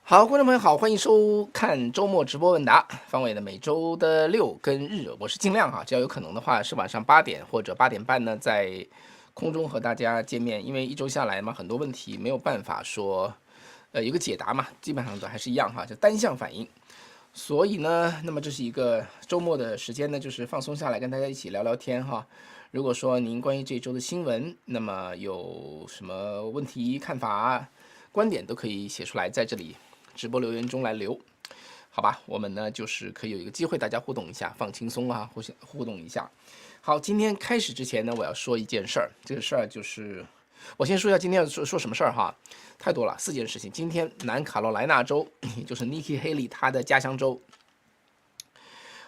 好，观众朋友好，欢迎收看周末直播问答，方伟的每周的6跟日，我是尽量哈，只要有可能的话是晚上8点或者8点半呢，在空中和大家见面。因为一周下来嘛，很多问题没有办法说，有个解答嘛，基本上都还是一样哈，就单向反应。所以呢，那么这是一个周末的时间呢，就是放松下来跟大家一起聊聊天哈。如果说您关于这周的新闻，那么有什么问题、看法、观点都可以写出来，在这里直播留言中来留，好吧？我们呢就是可以有一个机会，大家互动一下，放轻松啊，互动一下。好，今天开始之前呢，我要说一件事儿，这个事儿就是我先说一下今天要说什么事儿哈，太多了，4件事情。今天南卡罗来纳州，也就是 Nikki Haley 他的家乡州，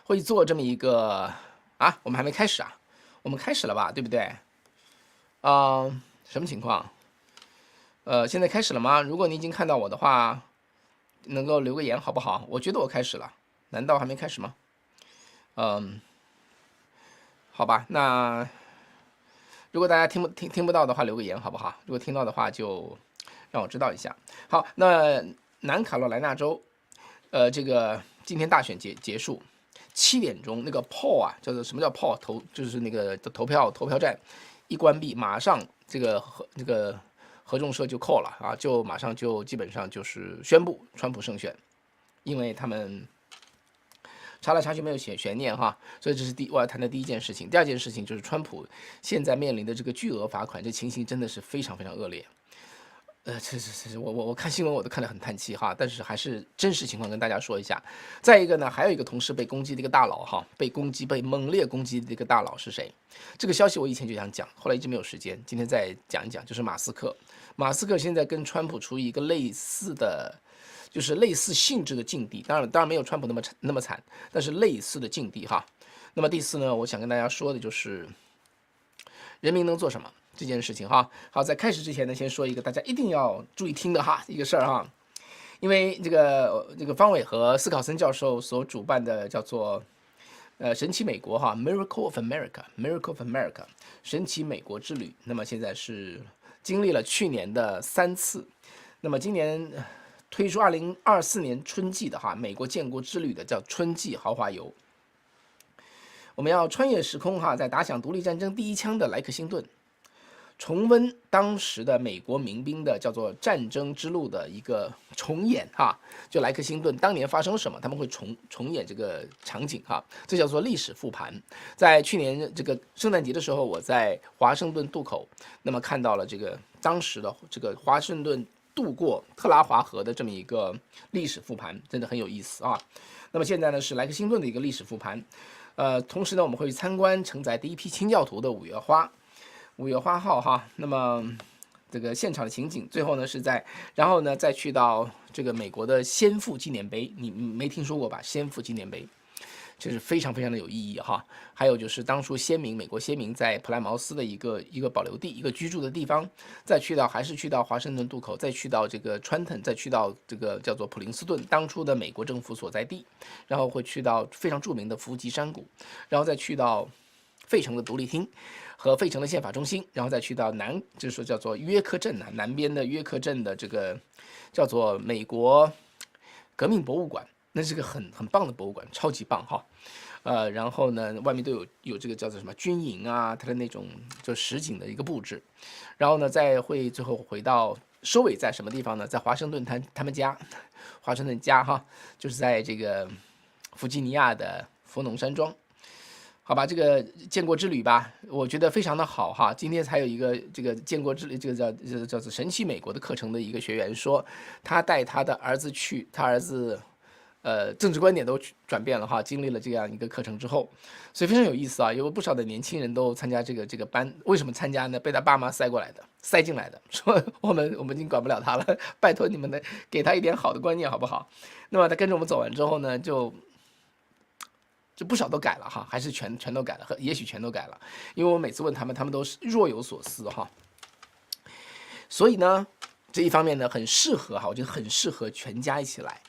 会做这么一个啊，我们还没开始啊，我们开始了吧，对不对？什么情况？现在开始了吗？如果你已经看到我的话，能够留个言好不好？我觉得我开始了，难道还没开始吗？好吧，那如果大家听不到的话，留个言好不好？如果听到的话，就让我知道一下。好，那南卡罗来纳州，这个今天大选结束，7点钟那个 poll 啊，叫做什么叫 poll 就是那个投票站一关闭，马上这个合众社就扣了啊，就马上就基本上就是宣布川普胜选，因为他们查来查去没有悬念哈，所以这是我要谈的第一件事情。第二件事情就是川普现在面临的这个巨额罚款，这情形真的是非常非常恶劣。我看新闻我都看得很叹气哈，但是还是真实情况跟大家说一下。再一个呢，还有一个同事被攻击的一个大佬哈，被猛烈攻击的一个大佬是谁？这个消息我以前就想讲，后来一直没有时间，今天再讲一讲，就是马斯克。马斯克现在跟川普处于一个类似性质的境地，当然没有川普那么惨，但是类似的境地哈。那么第四呢，我想跟大家说的就是人民能做什么这件事情哈。好，在开始之前呢，先说一个大家一定要注意听的哈一个事儿哈，因为这个方伟和斯考森教授所主办的叫做神奇美国哈 Miracle of America 神奇美国之旅，那么现在是经历了去年的3次，那么今年推出2024年春季的哈美国建国之旅的叫春季豪华游。我们要穿越时空哈，在打响独立战争第一枪的莱克星顿，重温当时的美国民兵的叫做战争之路的一个重演哈，就莱克星顿当年发生什么，他们会重演这个场景哈，这叫做历史复盘。在去年这个圣诞节的时候，我在华盛顿渡口，那么看到了这个当时的这个华盛顿渡过特拉华河的这么一个历史复盘，真的很有意思啊。那么现在呢是莱克星顿的一个历史复盘。同时呢，我们会去参观承载第一批清教徒的五月花号哈。那么这个现场的情景，最后呢然后呢再去到这个美国的先父纪念碑，你没听说过吧？先父纪念碑，这是非常非常的有意义哈。还有就是当初美国先民在普莱茅斯的一个保留地，一个居住的地方，还是去到华盛顿渡口，再去到这个川腾，再去到这个叫做普林斯顿，当初的美国政府所在地，然后会去到非常著名的伏击山谷，然后再去到费城的独立厅和费城的宪法中心，然后再去到就是说叫做约克镇南边的约克镇的这个叫做美国革命博物馆，那是个很棒的博物馆，超级棒哈。然后呢，外面都有这个叫做什么军营啊，它的那种就实景的一个布置。然后呢，最后回到收尾在什么地方呢？在华盛顿他们家，华盛顿家哈，就是在这个弗吉尼亚的弗农山庄。好吧，这个建国之旅吧，我觉得非常的好哈。今天还有一个这个建国之旅，这个叫做神奇美国的课程的一个学员说，他带他的儿子去，他儿子。政治观点都转变了哈，经历了这样一个课程之后，所以非常有意思啊。有不少的年轻人都参加这个班，为什么参加呢？被他爸妈塞进来的，说我们已经管不了他了，拜托你们的给他一点好的观念好不好？那么他跟着我们走完之后呢，就不少都改了哈，还是全都改了，也许全都改了，因为我每次问他们都是若有所思哈。所以呢，这一方面呢很适合哈，我觉得很适合全家一起来。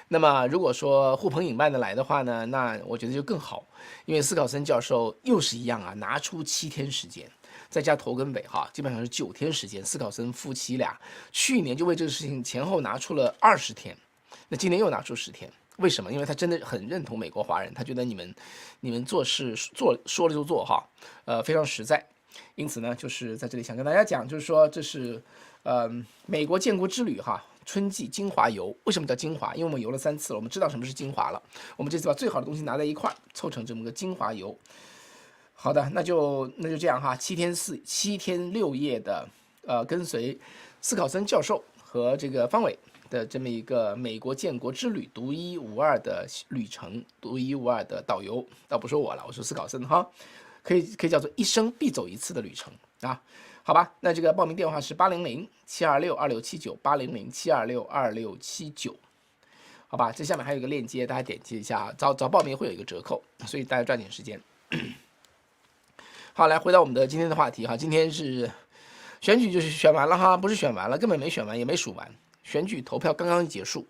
那么如果说呼朋引伴的来的话呢，那我觉得就更好，因为斯考森教授又是一样啊，拿出7天时间，再加头跟尾哈，基本上是9天时间。斯考森夫妻俩去年就为这个事情前后拿出了20天，那今年又拿出10天，为什么？因为他真的很认同美国华人，他觉得你们做事说了就做哈，非常实在。因此呢，就是在这里想跟大家讲，就是说这是美国建国之旅哈，春季精华游。为什么叫精华？因为我们游了3次了，我们知道什么是精华了。我们这次把最好的东西拿在一块儿，凑成这么个精华游。好的，那就这样哈，7天6夜的跟随斯考森教授和这个方伟的这么一个美国建国之旅独一无二的旅程，独一无二的导游，倒不说我了，我说斯考森哈，可以叫做一生必走一次的旅程啊。好吧，那这个报名电话是800-726-2679，800-726-2679。好吧，这下面还有一个链接，大家点击一下，早报名会有一个折扣，所以大家抓紧时间。好，来回到我们的今天的话题哈，今天是选举，就是选完了哈，不是选完了，根本没选完，也没数完，选举投票刚刚结束。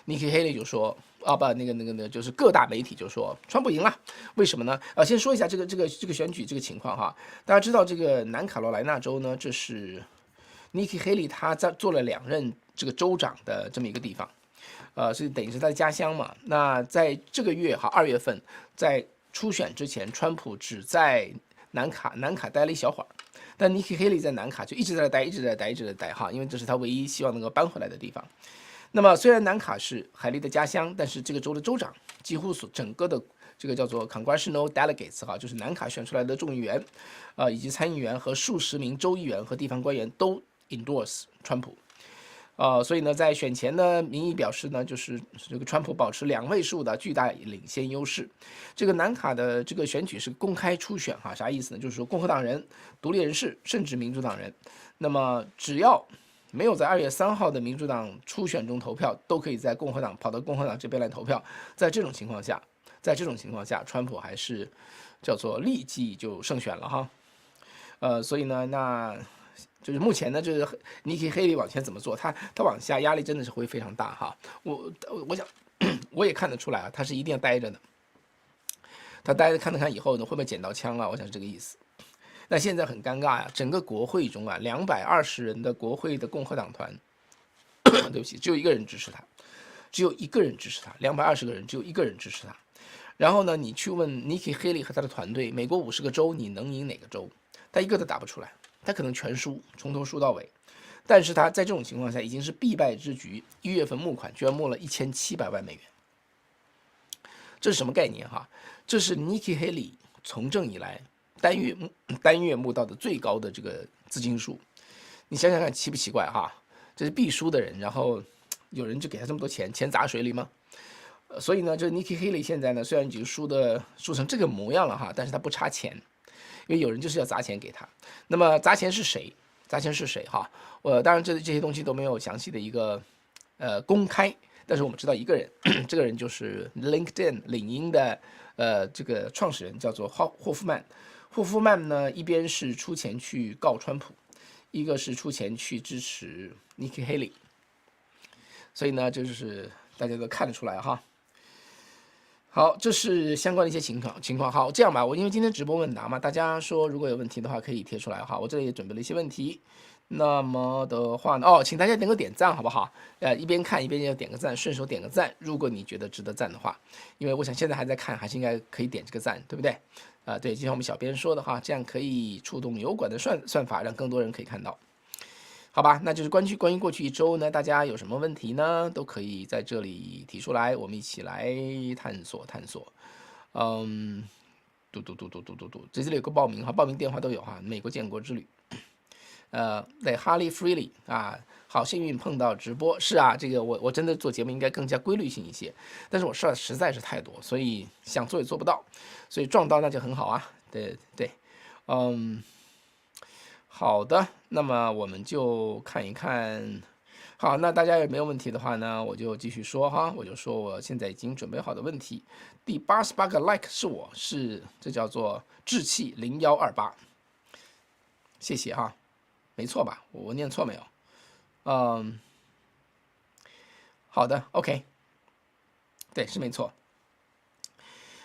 Nikki Haley 就说就是各大媒体就说川普赢了，为什么呢？先说一下这个选举这个情况哈，大家知道这个南卡罗来纳州呢，这是 Nikki Haley 他做了2任这个州长的这么一个地方，所以等于是他的家乡嘛。那在这个月哈2月份，在初选之前，川普只在南卡待了一小会儿，但 Nikki Haley 在南卡就一直在待哈，因为这是他唯一希望能够搬回来的地方。那么虽然南卡是海莉的家乡，但是这个州的州长几乎整个的这个叫做 Congressional Delegates 哈，就是南卡选出来的众议员，以及参议员和数十名州议员和地方官员都 endorse 川普。所以呢，在选前呢，民意表示呢，就是这个川普保持2位数的巨大领先优势。这个南卡的这个选举是公开初选哈，啥意思呢？就是说共和党人、独立人士，甚至民主党人，那么只要没有在2月3号的民主党初选中投票，都可以在跑到共和党这边来投票。在这种情况下，川普还是叫做立即就胜选了哈。所以呢，那就是目前呢，就是 Nikki Haley 往前怎么做，他往下压力真的是会非常大哈。我想我也看得出来啊，他是一定要待着的。他待着看以后呢，会不会捡到枪啊？我想是这个意思。那现在很尴尬呀，整个国会中啊，220人的国会的共和党团，对不起，只有1个人支持他，220个人只有1个人支持他。然后呢，你去问 Nikki Haley 和他的团队，美国50个州，你能赢哪个州？他一个都打不出来，他可能全输，从头输到尾。但是他在这种情况下已经是必败之局，1月份募款居然募了1700万美元，这是什么概念哈？这是 Nikki Haley 从政以来单月募到的最高的这个资金数，你想想看奇不奇怪哈？这是必输的人，然后有人就给他这么多钱砸水里吗？所以呢，这 Nikki Haley 现在呢，虽然已经输成这个模样了哈，但是他不差钱，因为有人就是要砸钱给他。那么砸钱是谁哈？当然这些东西都没有详细的一个公开，但是我们知道一个人，这个人就是 LinkedIn 领英的这个创始人，叫做霍夫曼。霍夫曼呢，一边是出钱去告川普，一个是出钱去支持 Nikki Haley， 所以呢，这就是大家都看得出来哈。好，这是相关的一些情况。好，这样吧，我因为今天直播问答嘛，大家说如果有问题的话可以贴出来哈。我这里也准备了一些问题。那么的话呢，请大家能够点赞好不好？一边看一边要点个赞，顺手点个赞。如果你觉得值得赞的话，因为我想现在还在看，还是应该可以点这个赞，对不对？对，就像我们小编说的话，这样可以触动油管的算法，让更多人可以看到。好吧，那就是关于过去1周呢，大家有什么问题呢，都可以在这里提出来，我们一起来探索。这里有个报名哈，报名电话都有哈，美国建国之旅。对 Harley Freely 啊，好幸运碰到直播，是啊，这个我真的做节目应该更加规律性一些，但是我事儿实在是太多，所以想做也做不到，所以撞到那就很好啊，对，好的，那么我们就看一看。好，那大家也没有问题的话呢，我就继续说哈，我就说我现在已经准备好的问题。第88个 like 是这叫做志气0128，谢谢哈，没错吧？我念错没有？好的 ，OK， 对，是没错。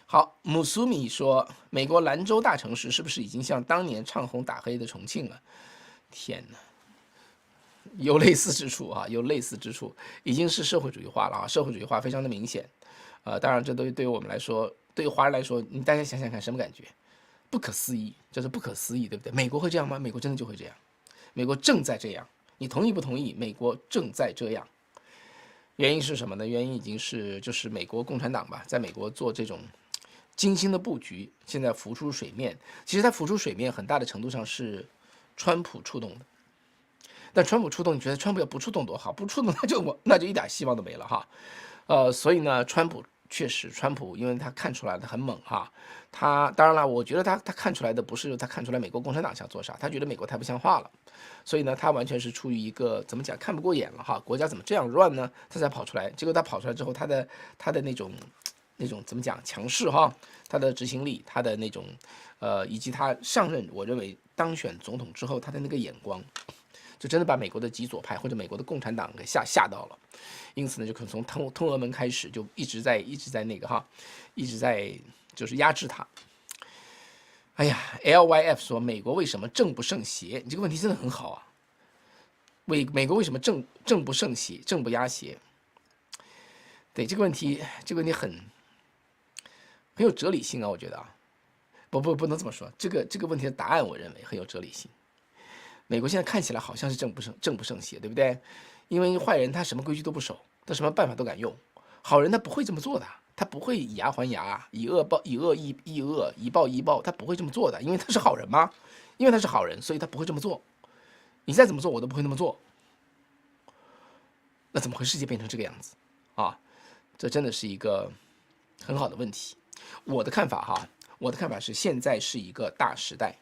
好，姆苏米说，美国兰州大城市是不是已经像当年唱红打黑的重庆了？天哪！有类似之处啊，有类似之处，已经是社会主义化了啊，社会主义化非常的明显。当然这对于我们来说，对于华人来说，你大家想想看什么感觉？不可思议，这是不可思议，对不对？美国会这样吗？美国真的就会这样，美国正在这样，你同意不同意？美国正在这样。原因是什么呢？原因已经是就是美国共产党吧，在美国做这种精心的布局，现在浮出水面。其实它浮出水面很大的程度上是川普触动的，但川普触动，你觉得川普要不触动多好？不触动那就一点希望都没了哈。所以呢，川普确实，川普因为他看出来的很猛哈。他当然了，我觉得他看出来的不是他看出来美国共产党想做啥，他觉得美国太不像话了，所以呢，他完全是出于一个怎么讲看不过眼了哈，国家怎么这样乱呢？他才跑出来。结果他跑出来之后，他的那种怎么讲强势哈，他的执行力，他的那种以及他上任，我认为当选总统之后他的那个眼光，就真的把美国的极左派或者美国的共产党给吓到了。因此呢，就可能从通俄门开始就一直在那个哈，一直在就是压制他。哎呀 ，LYF 说美国为什么正不胜邪？你这个问题真的很好啊。美国为什么正不胜邪，正不压邪？对这个问题很有哲理性啊，我觉得啊，不能这么说。这个问题的答案，我认为很有哲理性。美国现在看起来好像是正不胜邪，对不对？因为坏人他什么规矩都不守，他什么办法都敢用，好人他不会这么做的，他不会以牙还牙，以恶易恶，以暴易暴，他不会这么做的，因为他是好人吗？因为他是好人，所以他不会这么做。你再怎么做，我都不会那么做。那怎么会世界变成这个样子啊？这真的是一个很好的问题。我的看法是现在是一个大时代。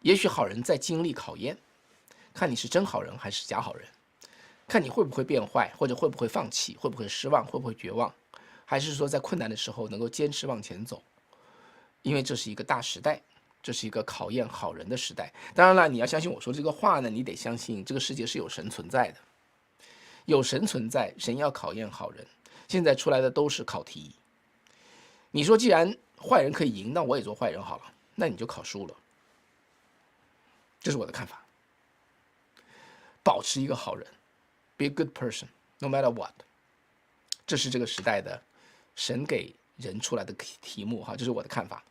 也许好人在经历考验，看你是真好人还是假好人，看你会不会变坏，或者会不会放弃，会不会失望，会不会绝望，还是说在困难的时候能够坚持往前走。因为这是一个大时代，这是一个考验好人的时代。当然了，你要相信我说这个话呢，你得相信这个世界是有神存在的，有神存在，神要考验好人。现在出来的都是考题。你说既然坏人可以赢，那我也做坏人好了，那你就考输了。这是我的看法。保持一个好人 ，be a good person, no matter what。这是这个时代的神给人出来的题目哈，这是我的看法。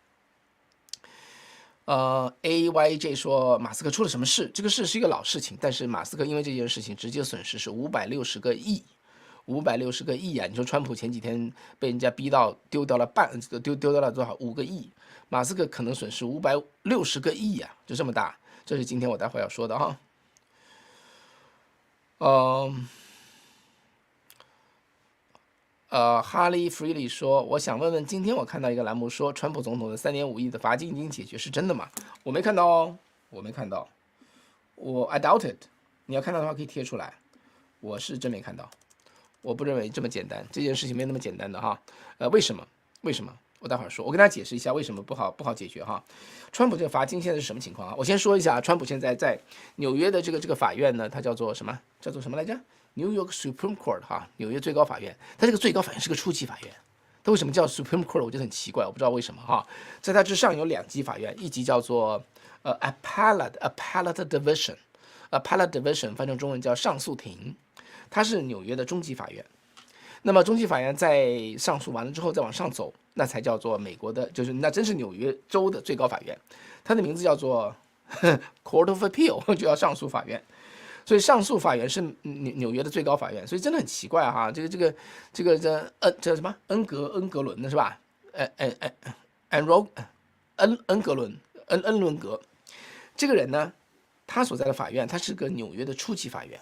AYJ 说马斯克出了什么事？这个事是一个老事情，但是马斯克因为这件事情直接损失是560个亿，560个亿啊！你说川普前几天被人家逼到丢掉了多少5个亿，马斯克可能损失560个亿啊，就这么大。这是今天我待会要说的哈。哈利·弗里说，我想问问，今天我看到一个栏目说，川普总统的3.5亿的罚金已经解决，是真的吗？我没看到哦，我没看到，I doubt it。你要看到的话可以贴出来，我是真没看到，我不认为这么简单，这件事情没那么简单的哈。为什么？我待会儿说，我跟大家解释一下为什么不好解决哈。川普这个罚金现在是什么情况啊？我先说一下，川普现在在纽约的这个法院呢，它叫做什么来着？New York Supreme Court 哈，纽约最高法院。它这个最高法院是个初级法院，它为什么叫 Supreme Court？ 我觉得很奇怪，我不知道为什么哈。在它之上有2级法院，一级叫做Appellate Division，翻成中文叫上诉庭，它是纽约的中级法院。那么中级法院在上诉完了之后再往上走，那才叫做美国的，就是那真是纽约州的最高法院，它的名字叫做Court of Appeal， 就叫上诉法院。所以上诉法院是纽约的最高法院，所以真的很奇怪哈，这什么恩格伦的是吧？恩伦格这个人呢，他所在的法院，他是个纽约的初级法院。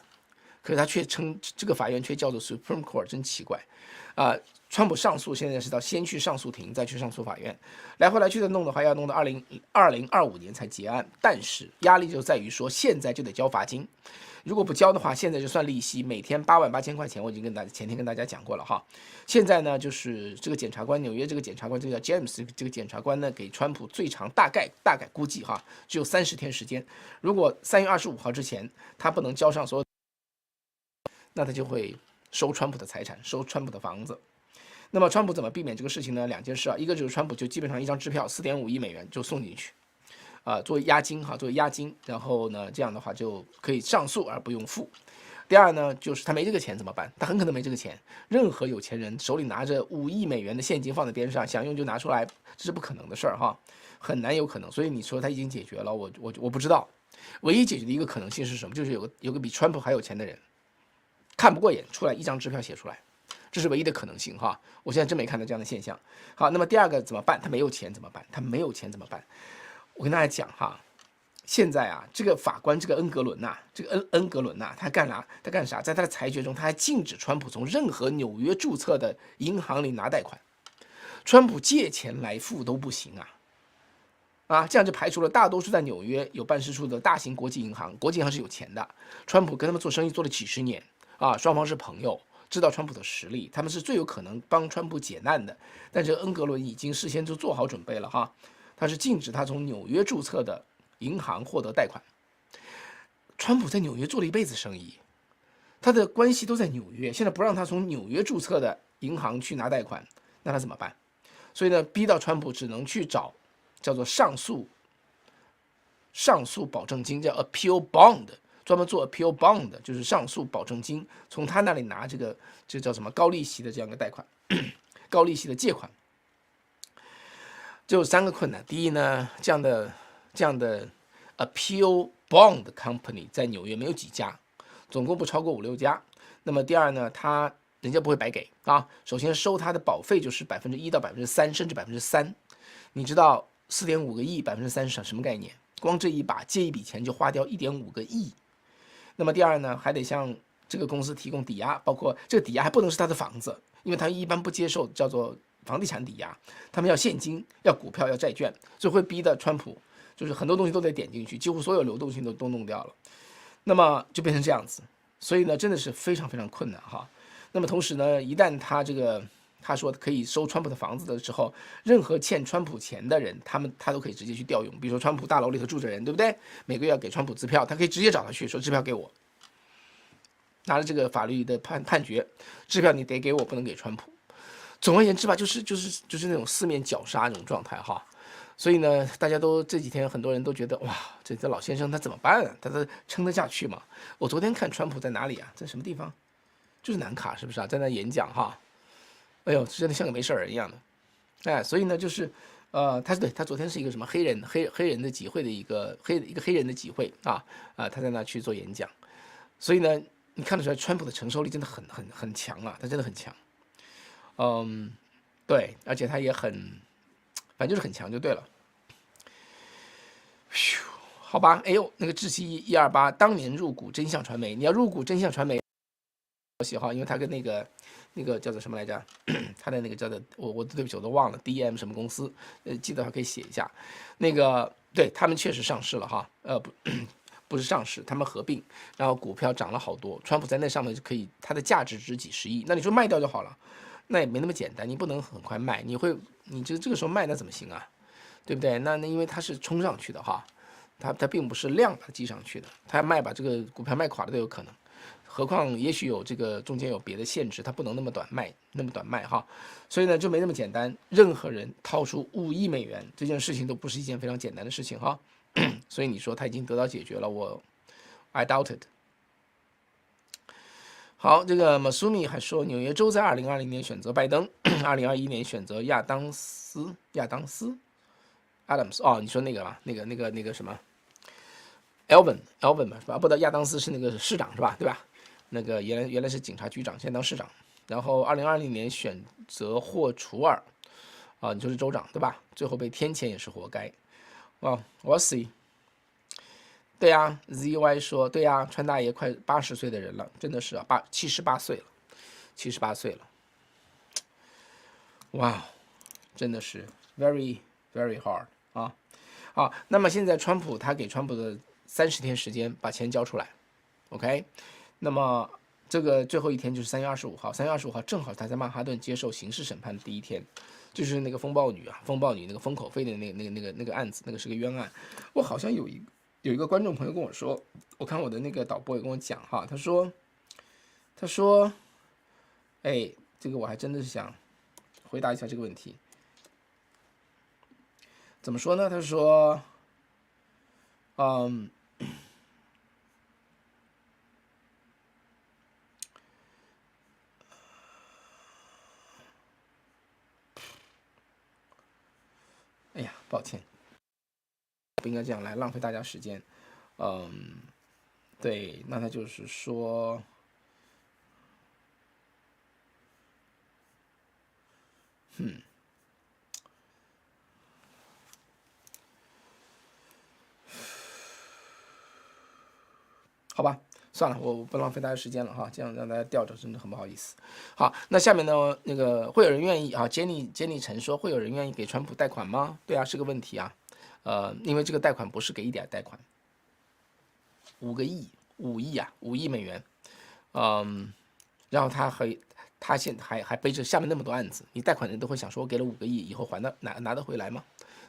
可是他却称这个法院却叫做 Supreme Court， 真奇怪川普上诉现在是先去上诉庭，再去上诉法院，来回来去的弄的话，要弄到2025年才结案。但是压力就在于说，现在就得交罚金，如果不交的话，现在就算利息，每天88000块钱。我已经前天跟大家讲过了哈。现在呢，就是这个检察官，纽约这个检察官，这个叫 James， 这个检察官呢，给川普最长大概估计哈，只有30天时间。如果3月25号之前他不能交上所有，那他就会收川普的财产，收川普的房子。那么川普怎么避免这个事情呢？2件事啊，一个就是川普就基本上一张支票4.5亿美元就送进去，作为押金哈，作为押金，然后呢，这样的话就可以上诉而不用付。第二呢，就是他没这个钱怎么办？他很可能没这个钱。任何有钱人手里拿着5亿美元的现金放在边上，想用就拿出来，这是不可能的事儿哈，很难有可能。所以你说他已经解决了，我不知道。唯一解决的一个可能性是什么？就是有个比川普还有钱的人，看不过眼，出来一张支票写出来，这是唯一的可能性哈。我现在真没看到这样的现象。好，那么第二个怎么办？他没有钱怎么办？他没有钱怎么办？我跟大家讲哈。现在啊，这个法官这个恩格伦呐，他干啥？在他的裁决中，他还禁止川普从任何纽约注册的银行里拿贷款，川普借钱来付都不行啊，这样就排除了大多数在纽约有办事处的大型国际银行。国际银行是有钱的，川普跟他们做生意做了几十年啊，双方是朋友，知道川普的实力，他们是最有可能帮川普解难的。但这个恩格伦已经事先就做好准备了哈，他是禁止他从纽约注册的银行获得贷款。川普在纽约做了一辈子生意，他的关系都在纽约，现在不让他从纽约注册的银行去拿贷款，那他怎么办？所以呢，逼到川普只能去找叫做上诉保证金，叫 appeal bond， 专门做 appeal bond 就是上诉保证金，从他那里拿这叫什么高利息的这样一个贷款，高利息的借款。就有3个困难。第一呢，这样的 appeal bond company 在纽约没有几家，总共不超过5、6家。那么第二呢，人家不会白给啊。首先收他的保费就是1%到3%，甚至3%。你知道4.5个亿3%是什么概念？光这一把借一笔钱就花掉1.5个亿。那么第二呢，还得向这个公司提供抵押，包括这个抵押还不能是他的房子，因为他一般不接受叫做房地产抵押，他们要现金、要股票、要债券，所以会逼得川普就是很多东西都得点进去，几乎所有流动性都弄掉了，那么就变成这样子。所以呢，真的是非常非常困难哈。那么同时呢，一旦他说可以收川普的房子的时候，任何欠川普钱的人，他都可以直接去调用。比如说川普大楼里头住着人，对不对？每个月要给川普支票，他可以直接找他去说支票给我，拿着这个法律的判决，支票你得给我，不能给川普。总而言之吧，就是那种四面绞杀这种状态哈。所以呢，大家都这几天很多人都觉得哇，这老先生他怎么办啊？他撑得下去吗？我昨天看川普在哪里啊？在什么地方？就是南卡是不是啊？在那演讲哈。哎呦，真的像个没事人一样的。哎，所以呢，就是他昨天是一个什么黑人的集会的一个黑人的集会啊，他在那去做演讲。所以呢，你看得出来川普的承受力真的很强啊，他真的很强。对，而且他也反正就是很强就对了。好吧，哎呦，那个志气128当年入股真相传媒，你要入股真相传媒消息哈，因为他跟那个叫做什么来着？他的那个叫做我对不起我都忘了 DM 什么公司，记得还可以写一下。那个对他们确实上市了哈，不是上市，他们合并，然后股票涨了好多。川普在那上面就可以，它的价值值几十亿，那你说卖掉就好了。那也没那么简单，你不能很快卖，你这个时候卖那怎么行啊？对不对？那因为它是冲上去的哈，它并不是量把它记上去的，它把这个股票卖垮了都有可能，何况也许有这个中间有别的限制，它不能那么短卖哈，所以呢就没那么简单。任何人掏出5亿美元这件事情都不是一件非常简单的事情哈，所以你说它已经得到解决了，I doubt it。好，这个 Masumi 还说，纽约州在2020年选择拜登，2021年选择亚当斯 Adams 哦，你说那个吧，那个什么 Elvin 吧，是吧？不，亚当斯是那个市长是吧？对吧？那个原来是警察局长，现在当市长。然后2020年选择霍楚尔啊，你就是州长对吧？最后被天谴也是活该。哇，我 see。对呀 ，ZY 说对呀，川大爷快80岁的人了，真的是啊，78岁了，哇，真的是 very very hard 啊。好，那么现在他给川普的30天时间把钱交出来 ，OK， 那么这个最后一天就是3月25号，3月25号正好他在曼哈顿接受刑事审判的第一天，就是那个风暴女那个封口费的那个案子，那个是个冤案。我好像有一个观众朋友跟我说，我看我的那个导播也跟我讲哈，他说，哎，这个我还真的是想回答一下这个问题。怎么说呢？他说，嗯，哎呀，抱歉，不应该这样来浪费大家时间。对，那他就是说，好吧，算了，我不浪费大家时间了哈，这样让大家吊着真的很不好意思。好，那下面呢，那个会有人愿意啊？Jenny 陈说，会有人愿意给川普贷款吗？对啊，是个问题啊。因为这个贷款不是给一点贷款，5个亿，5亿啊，5亿美元。然后他现在还背着下面那么多案子，你贷款人都会想说，我给了5个亿，以后拿得回来吗？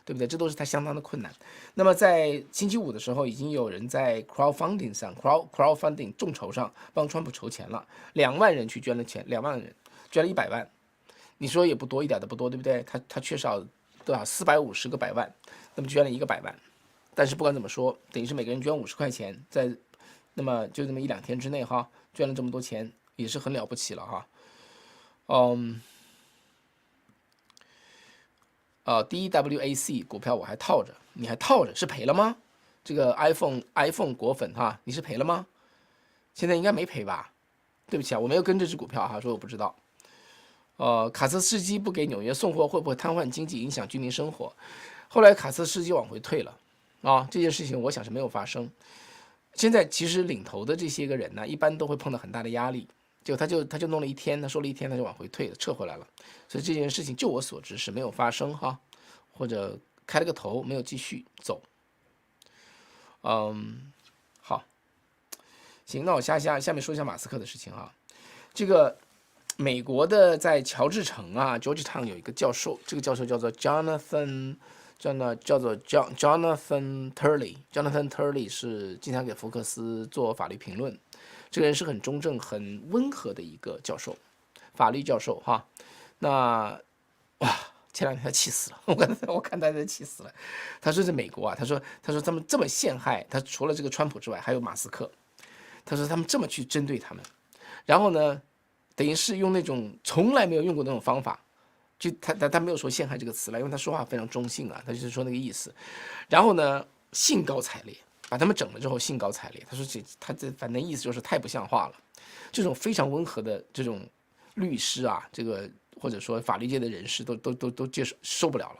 对不对？这都是他相当的困难。那么在星期五的时候，已经有人在 crowdfunding 上 crowdfunding 众筹上帮川普筹钱了，2万人去捐了钱，2万人捐了100万，你说也不多，一点都不多，对不对？他缺少多少450个100万，那么捐了1个100万。但是不管怎么说，等于是每个人捐50块钱，那么就这么1-2天之内哈，捐了这么多钱，也是很了不起了哈。DWAC 股票我还套着，你还套着是赔了吗？这个 iPhone 果粉哈，你是赔了吗？现在应该没赔吧？对不起啊，我没有跟这只股票哈，所以我不知道。卡车司机不给纽约送货，会不会瘫痪经济，影响居民生活？后来卡车司机往回退了啊，这件事情我想是没有发生。现在其实领头的这些个人呢，一般都会碰到很大的压力，他就弄了1天，他说了1天，他就往回退了，撤回来了。所以这件事情就我所知是没有发生哈，或者开了个头，没有继续走。好，行，那我下面说一下马斯克的事情啊。这个美国的在乔治城啊 ，Georgetown 有一个教授，这个教授叫做 Jonathan Turley。Jonathan Turley 是经常给福克斯做法律评论，这个人是很中正、很温和的一个教授，法律教授哈。那哇，前2天他气死了，我看他气死了。他说在美国啊，他说他们这么陷害他，除了这个川普之外，还有马斯克。他说他们这么去针对他们，然后呢，等于是用那种从来没有用过那种方法。就他没有说陷害这个词了，因为他说话非常中性啊，他就是说那个意思。然后呢，兴高采烈把他们整了之后，兴高采烈。他说他反正意思就是太不像话了。这种非常温和的这种律师啊，这个或者说法律界的人士都受不了了。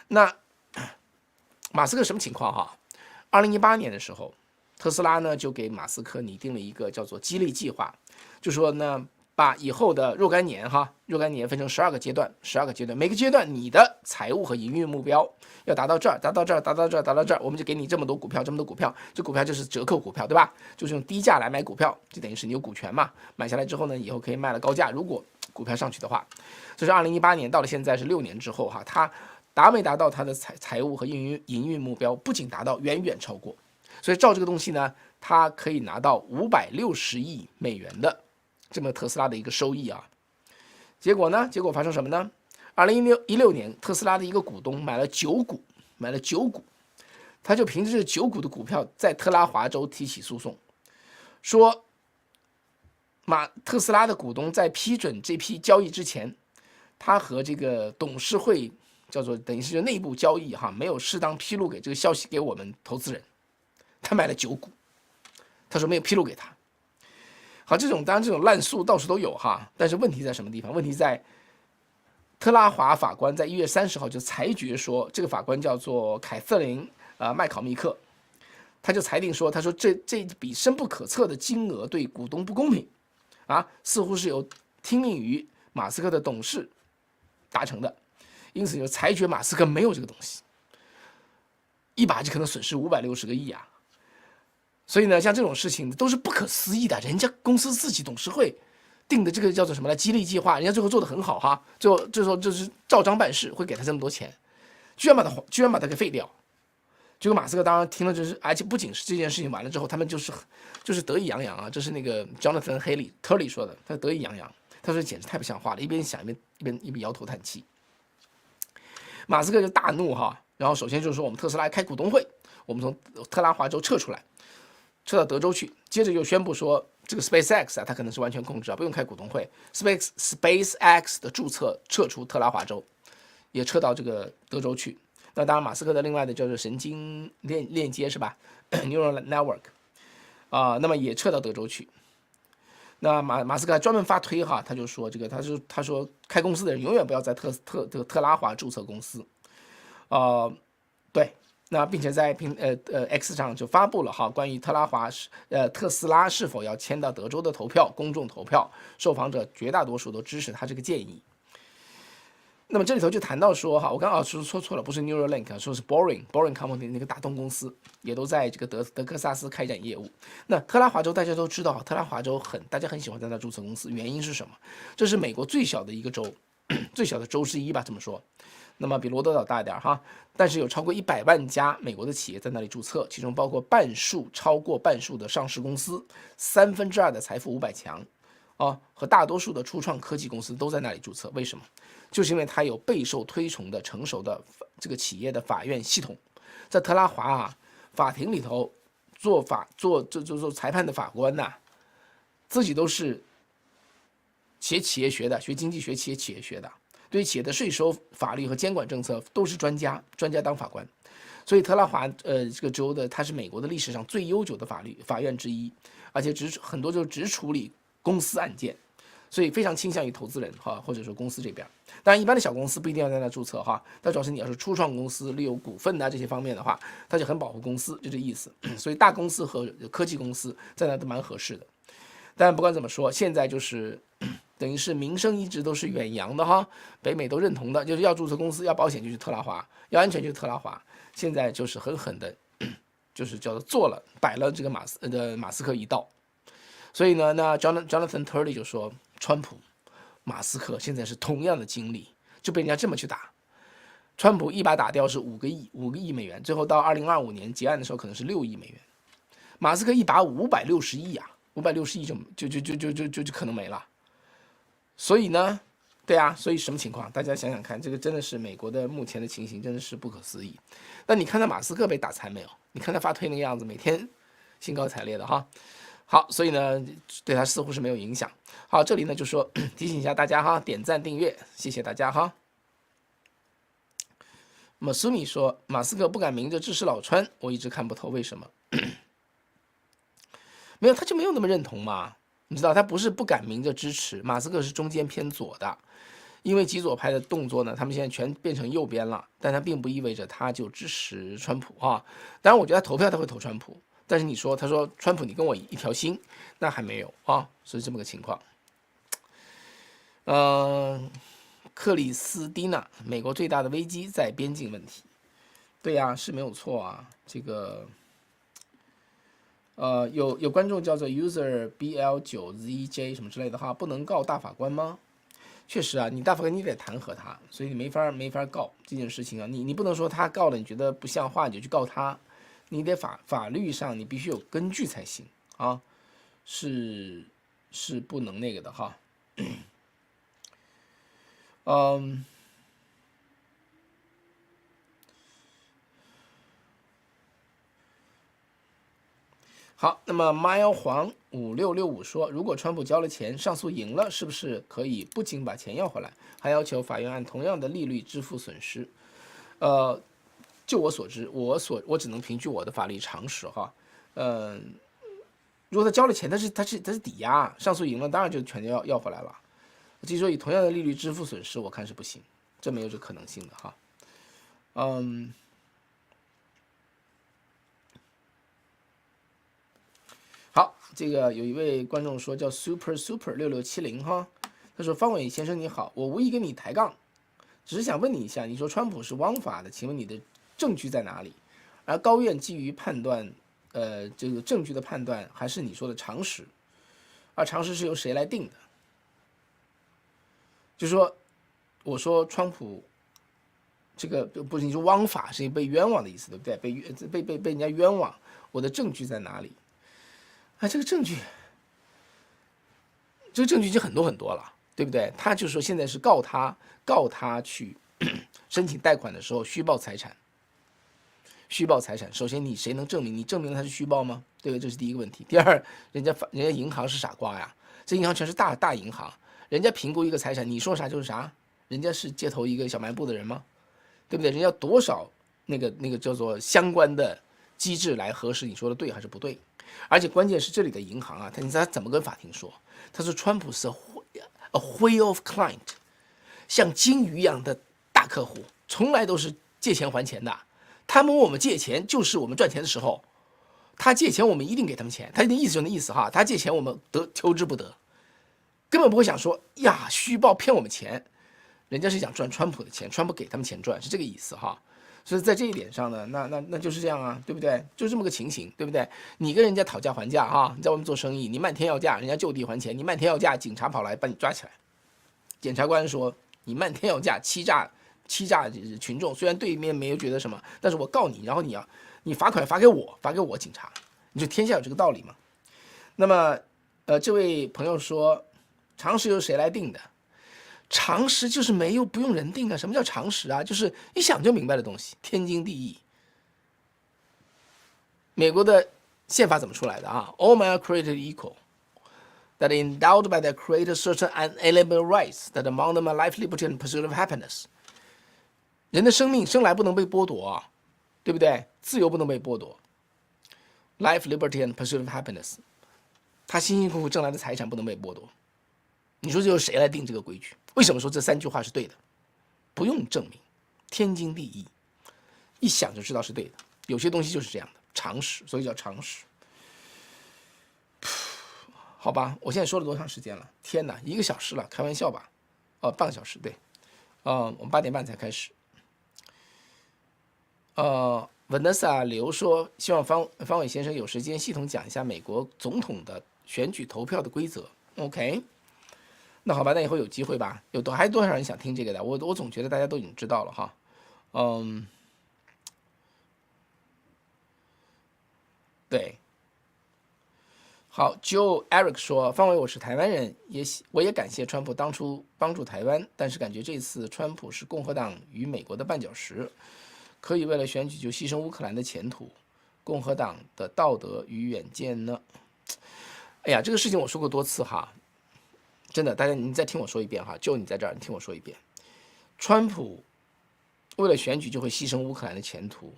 那马斯克什么情况哈？2018年的时候，特斯拉呢就给马斯克拟定了一个叫做激励计划，就说呢，把以后的若干年分成12个阶段，每个阶段你的财务和营运目标要达到这儿，我们就给你这么多股票，这股票就是折扣股票，对吧？就是用低价来买股票，就等于是你有股权嘛，买下来之后呢，以后可以卖了高价，如果股票上去的话。这是2018年，到了现在是6年之后哈，他达没达到他的财务和营运目标？不仅达到，远远超过。所以照这个东西呢，他可以拿到560亿美元的这么特斯拉的一个收益啊。结果发生什么呢？2016年，特斯拉的一个股东买了9股，他就凭着这9股的股票，在特拉华州提起诉讼，说特斯拉的股东在批准这批交易之前，他和这个董事会叫做等于是内部交易哈，没有适当披露给这个消息给我们投资人。他买了9股，他说没有披露给他。好，当然这种烂诉到处都有哈，但是问题在什么地方？问题在特拉华法官在1月30号就裁决说，这个法官叫做凯瑟琳麦考密克，他就裁定说，他说这笔深不可测的金额对股东不公平啊，似乎是由听命于马斯克的董事达成的，因此就裁决马斯克没有这个东西，一把就可能损失560个亿啊。所以呢，像这种事情都是不可思议的，人家公司自己董事会定的这个叫做什么呢？激励计划，人家最后做得很好哈，最后就是照章办事，会给他这么多钱，居然把他给废掉。结果马斯克当然听了，而且不仅是这件事情完了之后，他们就是得意洋洋啊，这是那个 Jonathan Turley 说的，他得意洋洋，他说简直太不像话了，一边想一边摇头叹气。马斯克就大怒哈，然后首先就是说我们特斯拉开股东会，我们从特拉华州撤出来，撤到德州去，接着又宣布说这个 SpaceX 啊，它可能是完全控制啊，不用开股东会。SpaceX 的注册撤出特拉华州，也撤到这个德州去。那当然，马斯克的另外的叫做神经链接是吧？Neural Network 那么也撤到德州去。那马斯克还专门发推哈，他就说这个，他说开公司的人永远不要在特拉华注册公司。对。那并且在X 上就发布了哈关于特斯拉是否要迁到德州的投票，公众投票，受访者绝大多数都支持他这个建议。那么这里头就谈到说哈，我刚刚说错了，不是 Neuralink， 说是 Boring Company 那个大东公司，也都在这个德克萨斯开展业务。那特拉华州大家都知道，特拉华州大家很喜欢在那注册公司，原因是什么？这是美国最小的一个州，最小的州之一吧，这么说。那么比罗德岛大一点哈，但是有超过100万家美国的企业在那里注册，其中包括超过半数的上市公司，2/3的财富500强，和大多数的初创科技公司都在那里注册。为什么？就是因为它有备受推崇的成熟的这个企业的法院系统，在特拉华啊，法庭里头做裁判的法官呐，自己都是学企业学的，学经济学、企业学的。对企业的税收、法律和监管政策都是专家当法官，所以特拉华这个州的它是美国的历史上最悠久的法院之一，而且很多就只处理公司案件，所以非常倾向于投资人或者说公司这边。当然，一般的小公司不一定要在那注册哈，但主要是你要是初创公司、利有股份这些方面的话，它就很保护公司，就这意思。所以大公司和科技公司在那都蛮合适的。但不管怎么说，现在就是等于是名声一直都是远扬的哈，北美都认同的，就是要注册公司、要保险就去特拉华，要安全就去特拉华。现在就是狠狠的，就是叫做摆了这个马斯克一道。所以呢，那 Jonathan Turley 就说，川普、马斯克现在是同样的经历，就被人家这么去打。川普一把打掉是5个亿美元，最后到2025年结案的时候可能是6亿美元。马斯克一把560亿啊，560亿就可能没了。所以呢，对啊，所以什么情况？大家想想看，这个真的是美国的目前的情形，真的是不可思议。那你看到马斯克被打残没有？你看他发推那个样子，每天兴高采烈的哈。好，所以呢，对他似乎是没有影响。好，这里呢就说提醒一下大家哈，点赞订阅，谢谢大家哈。马苏米说，马斯克不敢明着支持老川，我一直看不透为什么。没有，他就没有那么认同嘛。你知道，他不是不敢明着支持，马斯克是中间偏左的，因为极左派的动作呢，他们现在全变成右边了，但他并不意味着他就支持川普啊。当然，我觉得他投票他会投川普，但是他说川普你跟我一条心，那还没有啊，是这么个情况。克里斯蒂娜，美国最大的危机在边境问题，对呀，是没有错啊，这个。有观众叫做 user BL9ZJ 什么之类的哈，不能告大法官吗？确实啊，你大法官你得弹劾他，所以你没法告这件事情啊。你不能说他告了你觉得不像话你就去告他，你得法律上你必须有根据才行啊，是不能那个的哈。好，那么 Mile 黄5665说，如果川普交了钱，上诉赢了，是不是可以不仅把钱要回来，还要求法院按同样的利率支付损失？就我所知，我只能凭据我的法律常识哈，如果他交了钱，他是抵押，上诉赢了，当然就全要回来了。至于说以同样的利率支付损失，我看是不行，这没有这可能性的哈。好，这个有一位观众说叫 super6670哈，他说方伟先生你好，我无意跟你抬杠，只是想问你一下，你说川普是枉法的，请问你的证据在哪里？而高院基于判断，这个证据的判断还是你说的常识，而常识是由谁来定的？就是说，我说川普这个不是你说枉法是被冤枉的意思，对不对？被人家冤枉，我的证据在哪里？这个证据已经很多了，对不对？他就说现在是告他去申请贷款的时候虚报财产，虚报财产，首先你谁能证明？你证明了他是虚报吗？对不对？这是第一个问题。第二，人家银行是傻瓜呀，这银行全是大银行，人家评估一个财产，你说啥就是啥，人家是街头一个小卖部的人吗？对不对？人家多少那个叫做相关的机制来核实你说的对还是不对？而且关键是这里的银行啊，他怎么跟法庭说？他说川普是 a whale of client， 像金鱼一样的大客户，从来都是借钱还钱的。他们问我们借钱，就是我们赚钱的时候。他借钱，我们一定给他们钱。他的意思就那意思哈，他借钱我们求之不得，根本不会想说呀虚报骗我们钱，人家是想赚川普的钱，川普给他们钱赚，是这个意思哈。所以在这一点上呢，那就是这样啊，对不对？就这么个情形，对不对？你跟人家讨价还价哈，你在外面做生意，你漫天要价，人家就地还钱，你漫天要价，警察跑来把你抓起来。检察官说你漫天要价，欺诈群众，虽然对面没有觉得什么，但是我告你，然后你罚款罚给我警察，你说天下有这个道理吗？那么这位朋友说，常识由谁来定的？常识就是不用人定啊。什么叫常识啊？就是一想就明白的东西，天经地义。美国的宪法怎么出来的啊 ？All men are created equal, that endowed by their Creator certain unalienable rights, that among them are life, liberty, and pursuit of happiness。人的生命生来不能被剥夺啊，对不对？自由不能被剥夺。Life, liberty, and pursuit of happiness。他辛辛苦苦挣来的财产不能被剥夺。你说这由谁来定这个规矩？为什么说这3句话是对的？不用证明，天经地义，一想就知道是对的。有些东西就是这样的，常识，所以叫常识。好吧，我现在说了多长时间了？天哪，1个小时了，开玩笑吧？半个小时，对。我们8点半才开始。Vanessa 刘说，希望方伟先生有时间系统讲一下美国总统的选举投票的规则。OK， 那好吧，那以后有机会吧。还多少人想听这个的？我总觉得大家都已经知道了哈。对。好 ，Joe Eric 说，方伟我是台湾人，我也感谢川普当初帮助台湾，但是感觉这次川普是共和党与美国的绊脚石。可以为了选举就牺牲乌克兰的前途，共和党的道德与远见呢？哎呀，这个事情我说过多次哈，真的，大家你再听我说一遍哈，就你在这儿，你听我说一遍，川普为了选举就会牺牲乌克兰的前途，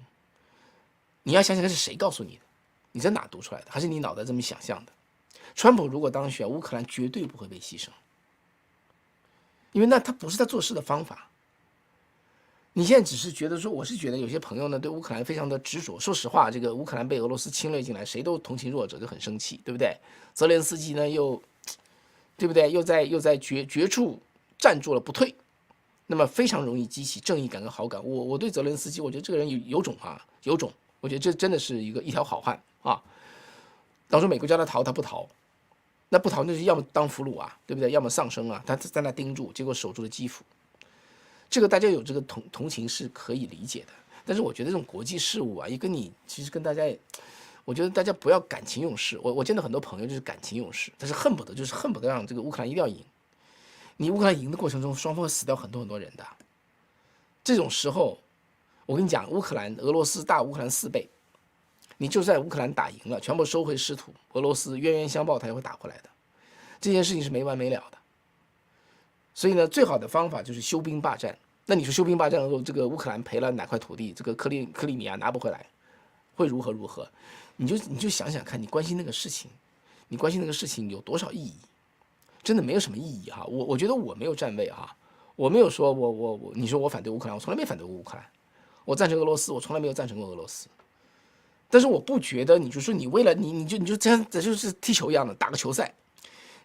你要想想看是谁告诉你的？你在哪读出来的？还是你脑袋这么想象的？川普如果当选，乌克兰绝对不会被牺牲，因为那他不是他做事的方法。你现在只是觉得说，我是觉得有些朋友呢对乌克兰非常的执着。说实话，这个乌克兰被俄罗斯侵略进来，谁都同情弱者，就很生气，对不对？泽连斯基呢对不对？又在绝处站住了不退，那么非常容易激起正义感跟好感。我对泽连斯基，我觉得这个人有种啊，有种。我觉得这真的是一条好汉啊。当初美国叫他逃，他不逃，那不逃那是要么当俘虏啊，对不对？要么丧生啊。他在那盯住，结果守住了基辅。这个大家有这个同情是可以理解的，但是我觉得这种国际事务啊，也跟你其实跟大家，我觉得大家不要感情用事。我见到很多朋友就是感情用事，但是恨不得让这个乌克兰一定要赢。你乌克兰赢的过程中，双方会死掉很多人的。这种时候，我跟你讲，俄罗斯大乌克兰4倍，你就算乌克兰打赢了，全部收回失土，俄罗斯冤冤相报，他也会打回来的。这件事情是没完没了的。所以呢，最好的方法就是休兵罢战。那你说休兵罢战后，这个乌克兰赔了哪块土地？这个克里米亚拿不回来，会如何？你就想想看，你关心那个事情有多少意义？真的没有什么意义哈。我觉得我没有站位哈，我没有说你说我反对乌克兰，我从来没反对过乌克兰。我赞成俄罗斯，我从来没有赞成过俄罗斯。但是我不觉得，你就说你为了你就这样，这就是踢球一样的，打个球赛。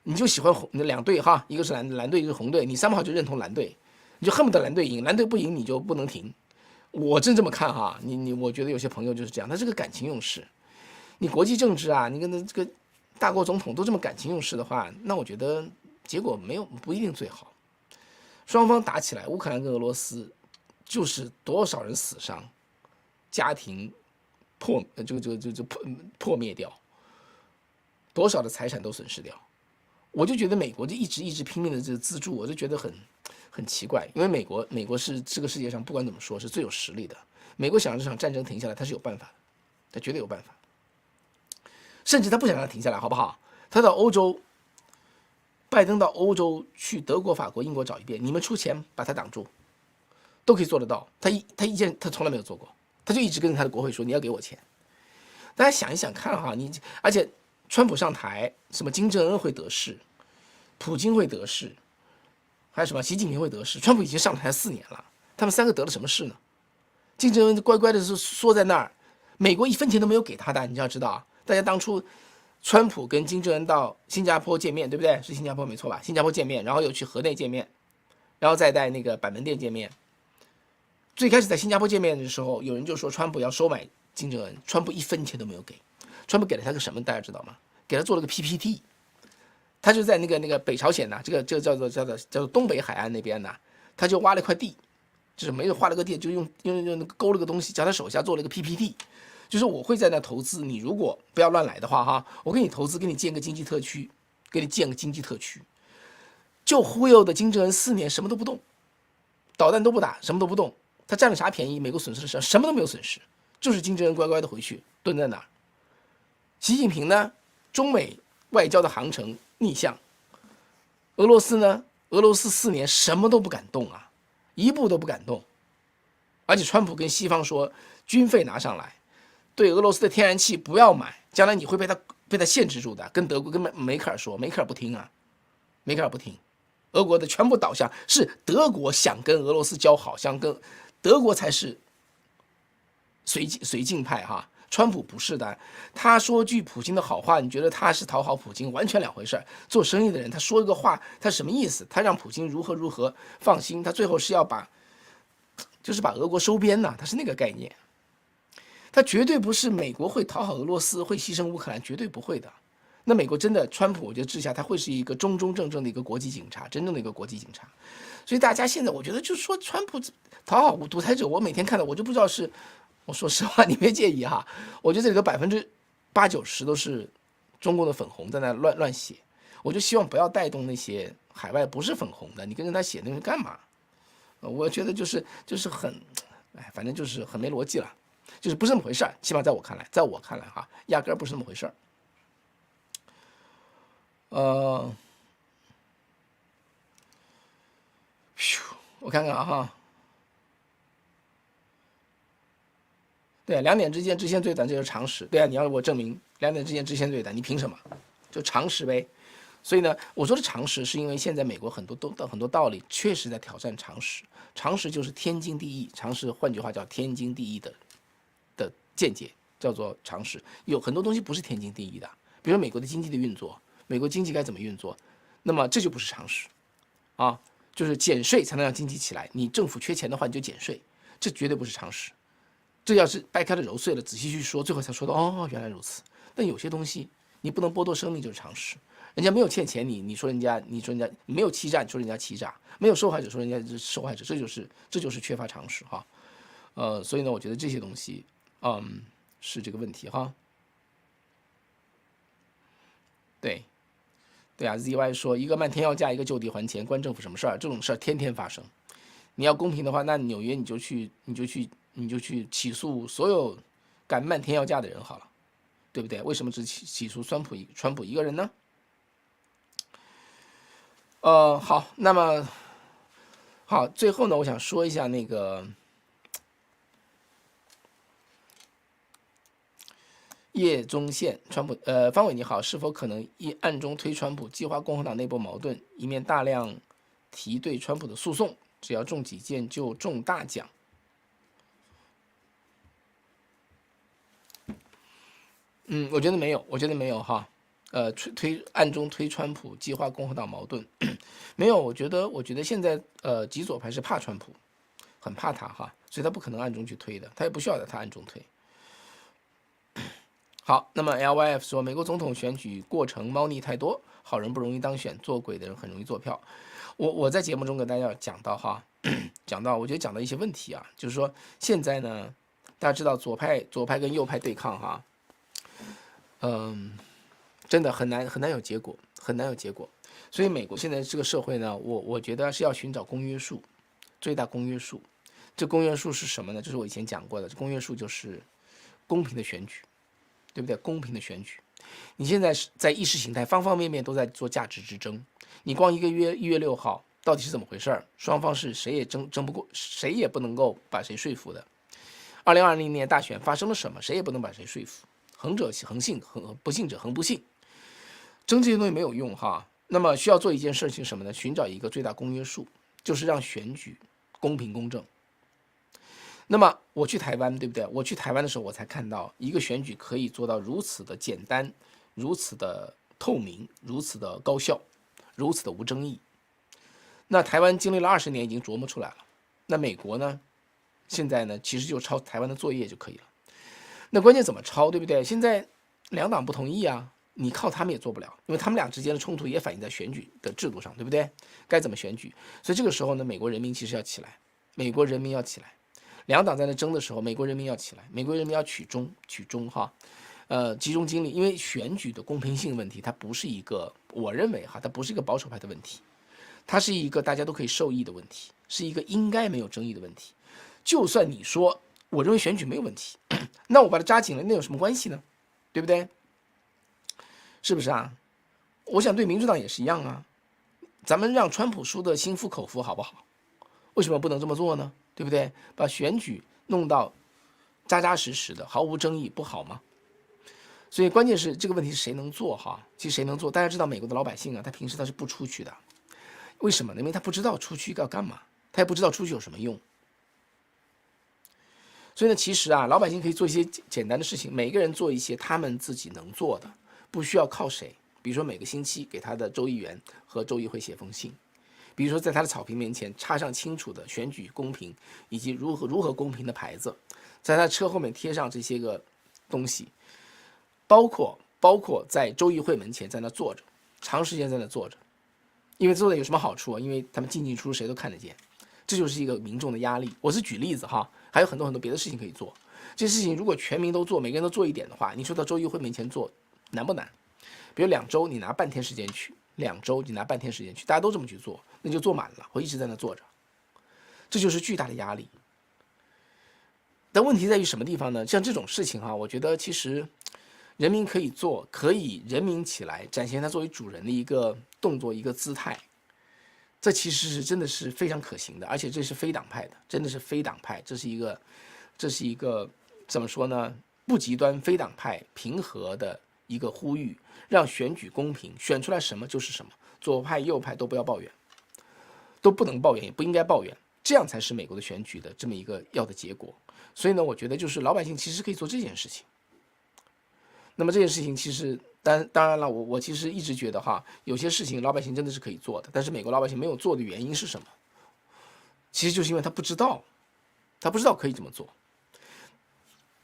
你就喜欢2队哈，一个是蓝队，一个是红队，你3号就认同蓝队，你就恨不得蓝队赢，蓝队不赢你就不能停。我真这么看哈，我觉得有些朋友就是这样，他是个感情用事。你国际政治啊，你跟这个大国总统都这么感情用事的话，那我觉得结果不一定最好。双方打起来，乌克兰跟俄罗斯就是多少人死伤，家庭破灭掉，多少的财产都损失掉。我就觉得美国就一直拼命的这个资助，我就觉得很奇怪，因为美国是这个世界上不管怎么说是最有实力的。美国想让这场战争停下来，他是有办法的，他绝对有办法。甚至他不想让它停下来，好不好？他到欧洲，拜登到欧洲去德国、法国、英国找一遍，你们出钱把他挡住，都可以做得到。他从来没有做过，他就一直跟着他的国会说你要给我钱。大家想一想看哈，而且川普上台，什么金正恩会得势，普京会得势，还有什么习近平会得势？川普已经上台4年了，他们3个得了什么势呢？金正恩乖乖的是缩在那儿，美国1分钱都没有给他的，你就要知道，大家当初川普跟金正恩到新加坡见面，对不对？是新加坡没错吧？新加坡见面，然后又去河内见面，然后再在那个板门店见面。最开始在新加坡见面的时候，有人就说川普要收买金正恩，川普1分钱都没有给。川普给了他个什么？大家知道吗？给他做了个 PPT， 他就在那个北朝鲜呐，这个叫做东北海岸那边呐，他就挖了一块地。就是没有画了个地，就用那个勾了个东西，叫他手下做了个 PPT， 就是我会在那投资，你如果不要乱来的话哈，我给你投资，给你建个经济特区，就忽悠的金正恩4年什么都不动，导弹都不打，什么都不动，他占了啥便宜？美国损失了什么都没有损失，就是金正恩乖乖的回去蹲在那儿。习近平呢，中美外交的航程逆向，俄罗斯呢，俄罗斯4年什么都不敢动啊。一步都不敢动，而且川普跟西方说，军费拿上来，对俄罗斯的天然气不要买，将来你会被他限制住的。跟德国跟梅克尔说，梅克尔不听啊，梅克尔不听，俄国的全部导向是德国想跟俄罗斯交好，想跟德国才是绥靖派哈，川普不是的，他说句普京的好话，你觉得他是讨好普京，完全两回事。做生意的人，他说一个话，他什么意思？他让普京如何放心，他最后是要把俄国收编呐，他是那个概念。他绝对不是美国会讨好俄罗斯，会牺牲乌克兰，绝对不会的。那美国真的，川普我觉得治下，他会是一个忠忠正正的一个国际警察，真正的一个国际警察。所以大家现在我觉得就说川普讨好独裁者，我每天看到我就不知道是。我说实话，你别介意哈。我觉得这里头80%-90%都是中共的粉红在那乱写。我就希望不要带动那些海外不是粉红的，你跟着他写那个干嘛？我觉得就是很，反正就是很没逻辑了，就是不是那么回事儿。起码在我看来哈，压根儿不是那么回事儿。我看看啊哈。对啊，2点之间直线最短，这就是常识。对啊，你要我证明2点之间直线最短，你凭什么？就常识呗。所以呢，我说的常识是因为现在美国很多道理确实在挑战常识。常识就是天经地义，常识换句话叫天经地义的见解，叫做常识。有很多东西不是天经地义的，比如说美国的经济的运作，美国经济该怎么运作，那么这就不是常识啊，就是减税才能让经济起来。你政府缺钱的话，你就减税，这绝对不是常识。这要是掰开了揉碎了，仔细去说，最后才说到哦，原来如此。但有些东西你不能剥夺生命，就是常识。人家没有欠钱你说人家你没有欺诈，你说人家欺诈，没有受害者说人家是受害者，这就是缺乏常识哈。所以呢，我觉得这些东西，是这个问题哈。对啊 ，ZY 说一个漫天要价，一个就地还钱，关政府什么事儿？这种事儿天天发生。你要公平的话，那纽约你就去起诉所有敢漫天要价的人好了，对不对？为什么只起诉川普一个人呢？好，那么好，最后呢，我想说一下那个叶宗宪，川普，方伟你好，是否可能暗中推川普，激化共和党内部矛盾，以免大量提对川普的诉讼？只要中几件就中大奖。我觉得没有哈。暗中推川普，激化共和党矛盾，没有。我觉得现在极左派是怕川普，很怕他哈，所以他不可能暗中去推的，他也不需要他暗中推。好，那么 LYF 说，美国总统选举过程猫腻太多，好人不容易当选，做鬼的人很容易做票。我在节目中跟大家讲到哈，我觉得讲到一些问题啊，就是说现在呢，大家知道左派跟右派对抗哈，真的很难有结果，所以美国现在这个社会呢，我觉得是要寻找公约数，最大公约数。这公约数是什么呢？就是我以前讲过的，这公约数就是公平的选举，对不对？公平的选举。你现在在意识形态方方面面都在做价值之争，你光1月6号到底是怎么回事？双方是谁也争不过，谁也不能够把谁说服的。2020年大选发生了什么？谁也不能把谁说服，恒者恒信，不信者恒不信。争这些东西没有用哈。那么需要做一件事情什么呢？寻找一个最大公约数，就是让选举公平公正。那么我去台湾，对不对？我去台湾的时候，我才看到一个选举可以做到如此的简单，如此的透明，如此的高效，如此的无争议。那台湾经历了20年，已经琢磨出来了。那美国呢？现在呢，其实就抄台湾的作业就可以了。那关键怎么抄，对不对？现在两党不同意啊，你靠他们也做不了，因为他们俩之间的冲突也反映在选举的制度上，对不对？该怎么选举？所以这个时候呢，美国人民其实要起来，美国人民要起来。两党在那争的时候，美国人民要起来，美国人民要取中哈，集中精力，因为选举的公平性问题，它不是一个，我认为哈，它不是一个保守派的问题，它是一个大家都可以受益的问题，是一个应该没有争议的问题。就算你说我认为选举没有问题，那我把它扎紧了，那有什么关系呢？对不对？是不是啊？我想对民主党也是一样啊，咱们让川普输的心服口服好不好？为什么不能这么做呢？对不对？把选举弄到扎扎实实的，毫无争议，不好吗？所以关键是这个问题是谁能做哈？其实谁能做？大家知道美国的老百姓啊，他平时他是不出去的，为什么呢？因为他不知道出去要干嘛，他也不知道出去有什么用。所以呢，其实啊，老百姓可以做一些简单的事情，每个人做一些他们自己能做的，不需要靠谁。比如说每个星期给他的州议员和州议会写封信。比如说，在他的草坪面前插上清楚的选举公平以及如何公平的牌子，在他车后面贴上这些个东西，包括在州议会门前在那坐着，长时间在那坐着，因为坐着有什么好处啊？因为他们进出出谁都看得见，这就是一个民众的压力。我是举例子哈，还有很多别的事情可以做。这些事情如果全民都做，每个人都做一点的话，你说到州议会面前做难不难？比如2周你拿半天时间去，2周你拿半天时间去，大家都这么去做，那就坐满了，我一直在那坐着，这就是巨大的压力。但问题在于什么地方呢？像这种事情哈，我觉得其实人民可以做，可以人民起来展现他作为主人的一个动作、一个姿态，这其实是真的是非常可行的，而且这是非党派的，真的是非党派，这是一个怎么说呢？不极端、非党派、平和的一个呼吁，让选举公平，选出来什么就是什么，左派右派都不要抱怨，都不能抱怨，也不应该抱怨，这样才是美国的选举的这么一个要的结果。所以呢，我觉得就是老百姓其实可以做这件事情。那么这件事情其实当然了，我其实一直觉得哈，有些事情老百姓真的是可以做的，但是美国老百姓没有做的原因是什么？其实就是因为他不知道可以这么做，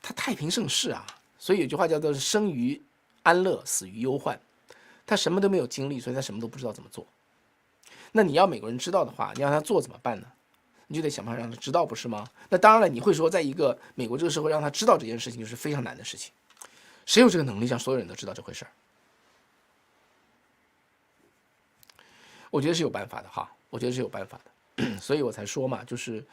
他太平盛世啊。所以有句话叫做生于安乐，死于忧患。他什么都没有经历，所以他什么都不知道怎么做。那你要美国人知道的话，你让他做怎么办呢？你就得想办法让他知道，不是吗？那当然了，你会说，在一个美国这个社会，让他知道这件事情就是非常难的事情。谁有这个能力让所有人都知道这回事儿？我觉得是有办法的哈，我觉得是有办法的，所以我才说嘛，就是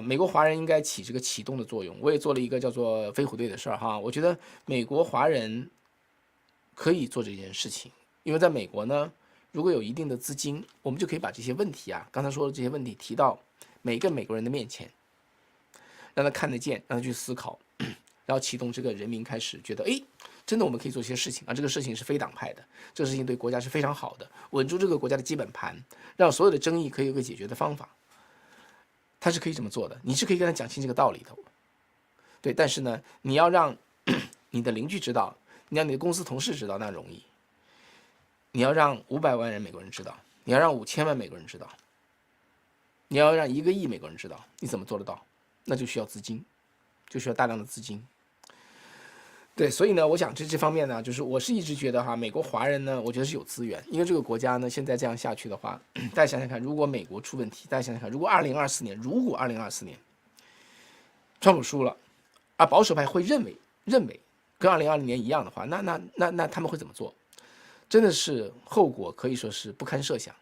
美国华人应该起这个启动的作用。我也做了一个叫做飞虎队的事儿哈，我觉得美国华人可以做这件事情，因为在美国呢，如果有一定的资金，我们就可以把这些问题啊，刚才说的这些问题提到每个美国人的面前，让他看得见，让他去思考，然后启动这个人民开始觉得，哎，真的我们可以做些事情啊，这个事情是非党派的，这个事情对国家是非常好的，稳住这个国家的基本盘，让所有的争议可以有个解决的方法。他是可以这么做的，你是可以跟他讲清这个道理的，对。但是呢，你要让你的邻居知道，你让你的公司同事知道，那容易。你要让500万人美国人知道，你要让5000万美国人知道，你要让1个亿美国人知道，你怎么做得到？那就需要资金，就需要大量的资金。对，所以呢，我想这方面呢，就是我是一直觉得哈，美国华人呢，我觉得是有资源，因为这个国家呢，现在这样下去的话，大家想想看，如果美国出问题，大家想想看，如果2024年川普输了，保守派会认为跟2020年一样的话，那他们会怎么做？真的是后果可以说是不堪设想。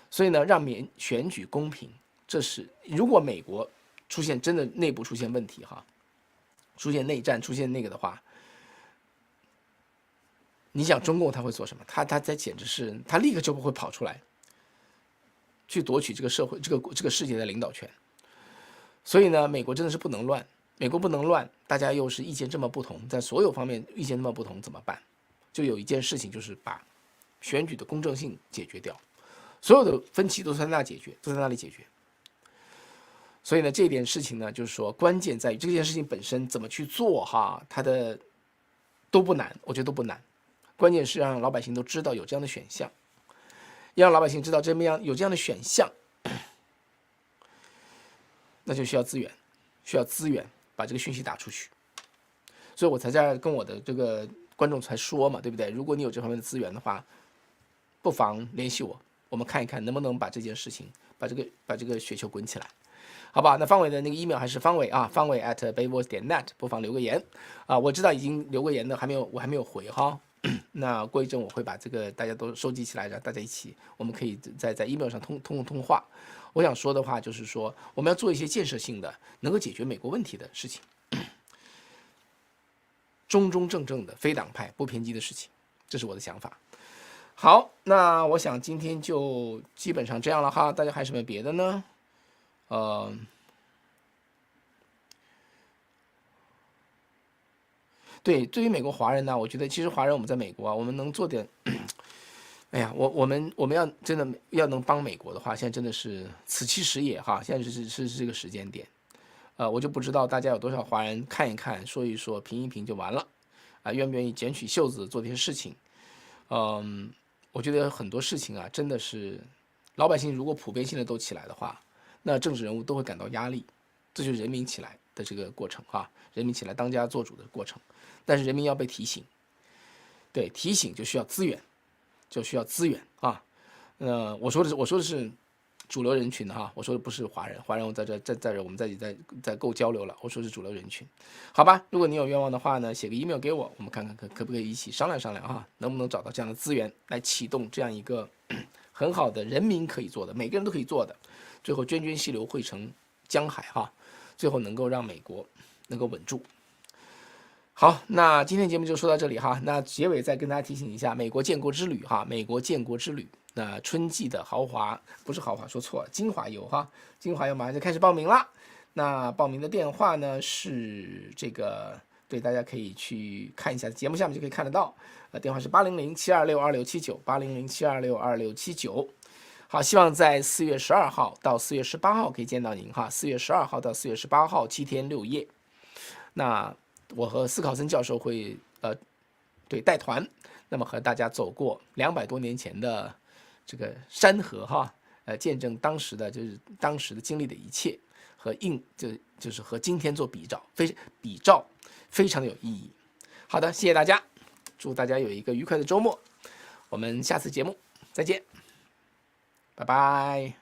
所以呢，让选举公平，这是如果美国出现真的内部出现问题哈，出现内战，出现那个的话，你想中共他会做什么？他简直是他立刻就会跑出来，去夺取这个社会这个世界的领导权。所以呢，美国真的是不能乱，美国不能乱，大家又是意见这么不同，在所有方面意见这么不同，怎么办？就有一件事情，就是把选举的公正性解决掉。所有的分歧都在那解决，都在那里解决。所以呢，这点事情呢，就是说关键在于这件事情本身怎么去做哈，它的都不难，我觉得都不难。关键是让老百姓都知道有这样的选项，要让老百姓知道有这样的选项，那就需要资源，把这个讯息打出去。所以我才在跟我的这个观众才说嘛，对不对？如果你有这方面的资源的话，不妨联系我。我们看一看能不能把这件事情，把这个雪球滚起来，好吧？那方伟的那个 email 还是方伟啊，方伟 @bayvoice.net， 不妨留个言啊。我知道已经留过言的我还没有回哈。那过一阵我会把这个大家都收集起来，让大家一起，我们可以在 email 上通话。我想说的话就是说，我们要做一些建设性的，能够解决美国问题的事情，中正的非党派不偏激的事情，这是我的想法。好，那我想今天就基本上这样了哈，大家还有什么别的呢？对于美国华人呢，我觉得其实华人我们在美国啊，我们能做点，哎呀，我们要真的要能帮美国的话，现在真的是此其时也哈，现在是这个时间点，我就不知道大家有多少华人看一看，说一说，评一评就完了，愿不愿意卷起袖子做这些事情？我觉得很多事情啊，真的是老百姓如果普遍性的都起来的话，那政治人物都会感到压力，这就是人民起来的这个过程啊，人民起来当家做主的过程。但是人民要被提醒，对，提醒就需要资源，啊。我说的是主流人群哈，我说的不是华人，华人我在这我们在够交流了，我说是主流人群，好吧？如果你有愿望的话呢，写个 email 给我，我们看看可不可以一起商量商量啊，能不能找到这样的资源来启动这样一个很好的人民可以做的，每个人都可以做的，最后涓涓细流汇成江海哈，最后能够让美国能够稳住。好，那今天节目就说到这里哈。那结尾再跟大家提醒一下，美国建国之旅哈，美国建国之旅。那春季的豪华不是豪华，说错了，精华游哈，精华游马上就开始报名了。那报名的电话呢是这个，对，大家可以去看一下节目下面就可以看得到。电话是800-726-2679，800-726-2679。好，希望在4月12号到4月18号可以见到您哈。4月12号到4月18号7天6夜。那我和斯考森教授会带团，那么和大家走过200多年前的这个山河哈，见证当时的经历的一切，和就是和今天做比照，非常的有意义。好的，谢谢大家，祝大家有一个愉快的周末，我们下次节目再见，拜拜。